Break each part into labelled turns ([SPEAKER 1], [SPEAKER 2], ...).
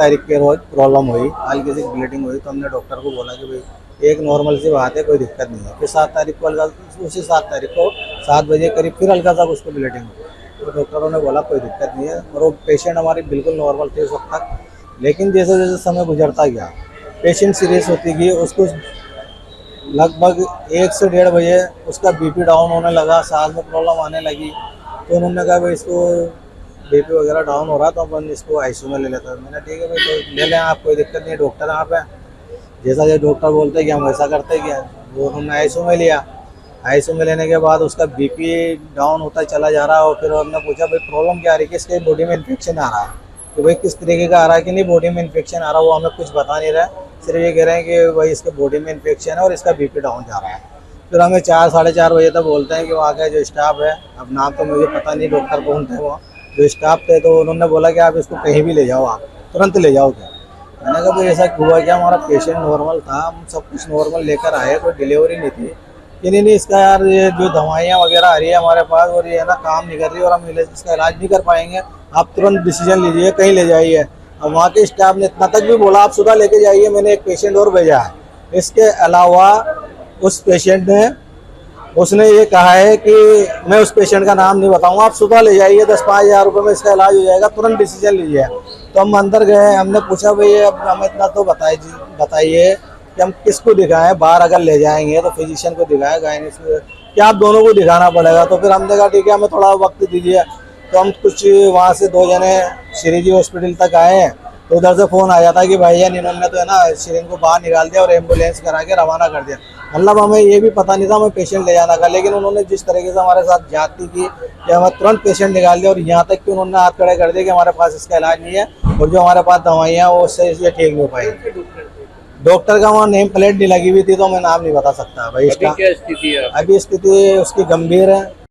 [SPEAKER 1] तारीख के रोज प्रॉब्लम हुई, हल्की सी ब्लीडिंग हुई, तो हमने डॉक्टर को बोला कि भाई एक नॉर्मल सी बात है, कोई दिक्कत नहीं है। फिर 7 तारीख को उसी 7 तारीख को 7 बजे करीब फिर हल्का सा उसको ब्लीडिंग हुई, तो डॉक्टरों ने बोला कोई दिक्कत नहीं है, और वो पेशेंट हमारी बिल्कुल नॉर्मल थे उस वक्त तक। लेकिन जैसे जैसे समय गुजरता गया, पेशेंट सीरियस होती गई, उसको लगभग 1 से 1.5 बजे उसका बीपी डाउन होने लगा, सांस में प्रॉब्लम आने लगी। तो उन्होंने कहा भाई इसको बीपी वगैरह डाउन हो रहा तो अपन इसको आईसीयू में ले लेते हैं। मैंने ठीक है भाई, तो ले लें आप, कोई दिक्कत नहीं है, डॉक्टर आप हैं, जैसा जो डॉक्टर बोलते हैं कि हम वैसा करते हैं। वो उन्होंने आईसीयू में लिया। आईसीयू में लेने के बाद उसका बीपी डाउन होता चला जा रहा है, और फिर हमने पूछा भाई प्रॉब्लम क्या आ रही है, किसके बॉडी में इन्फेक्शन आ रहा है, कि भाई किस तरीके का आ रहा है कि नहीं बॉडी में इन्फेक्शन आ रहा है, वो हमें कुछ बता नहीं रहा है। सिर्फ ये कह रहे हैं कि भाई इसके बॉडी में इन्फेक्शन है और इसका बीपी डाउन जा रहा है। फिर हमें 4 साढ़े 4 बजे तक बोलते हैं कि वहाँ का जो स्टाफ है, अब नाम तो मुझे पता नहीं डॉक्टर कौन थे, वो जो स्टाफ थे, तो उन्होंने बोला कि आप इसको कहीं भी ले जाओ, आप तुरंत ले जाओ। क्या मैंने कहा भाई ऐसा हुआ क्या, हमारा पेशेंट नॉर्मल था, हम सब कुछ नॉर्मल लेकर आए, कोई डिलीवरी नहीं थी। कि नहीं इसका यार ये जो दवाइयाँ वगैरह आ रही है हमारे पास, और ये है ना काम नहीं कर रही, और हम इसका इलाज नहीं कर पाएंगे, आप तुरंत डिसीजन लीजिए, कहीं ले जाइए। और वहाँ के स्टाफ ने इतना तक भी बोला आप सुधा लेके जाइए, मैंने एक पेशेंट और भेजा है। इसके अलावा उस पेशेंट ने उसने ये कहा है कि मैं उस पेशेंट का नाम नहीं बताऊंगा, आप सुबह ले जाइए, 10-5 हज़ार रुपये में इसका इलाज हो जाएगा, तुरंत डिसीजन लीजिए। तो हम अंदर गए, हमने पूछा भाई अब हमें इतना तो बताइए कि हम किसको दिखाएं, बाहर अगर ले जाएंगे तो फिजिशियन को दिखाएं, गायनिक को, क्या आप दोनों को दिखाना पड़ेगा। तो फिर हमने कहा ठीक है, हमें थोड़ा वक्त दीजिए। तो हम कुछ वहाँ से 2 जने श्रीजी हॉस्पिटल तक आए हैं, तो उधर से फ़ोन आया था कि भाईजान इन्होंने तो है ना श्रीन को बाहर निकाल दिया और एम्बुलेंस करा के रवाना कर दिया। मतलब हमें ये भी पता नहीं था हमें पेशेंट ले जाना था, लेकिन उन्होंने जिस तरीके से हमारे साथ जाती की कि हमें तुरंत पेशेंट निकाल दिया, और यहाँ तक कि उन्होंने हाथ खड़े कर दिया कि हमारे पास इसका इलाज नहीं है, और जो हमारे पास दवाइयाँ वो उससे इसलिए ठीक नहीं हो पाई। डॉक्टर का वहाँ नेम प्लेट नहीं लगी हुई थी, तो मैं नाम नहीं बता सकता भाई इसका।
[SPEAKER 2] क्या स्थिति है?
[SPEAKER 1] अभी स्थिति उसकी गंभीर है।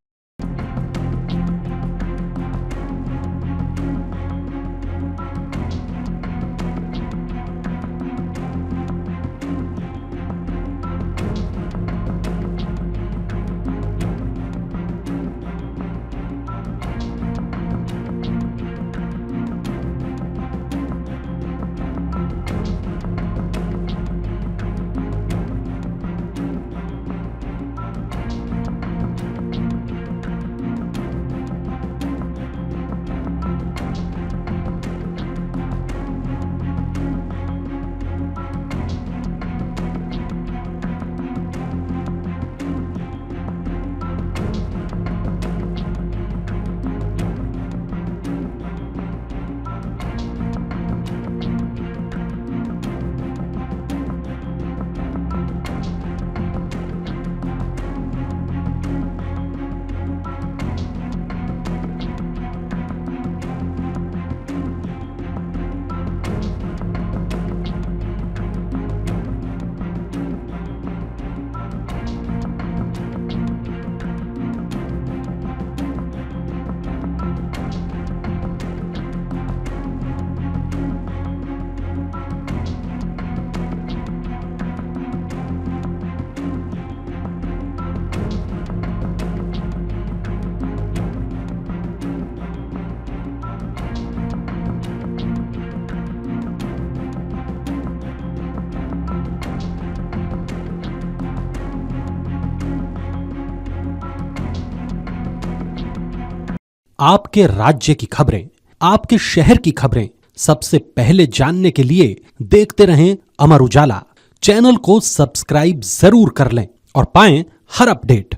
[SPEAKER 3] आपके राज्य की खबरें, आपके शहर की खबरें सबसे पहले जानने के लिए देखते रहें अमर उजाला। चैनल को सब्सक्राइब जरूर कर लें और पाएं हर अपडेट।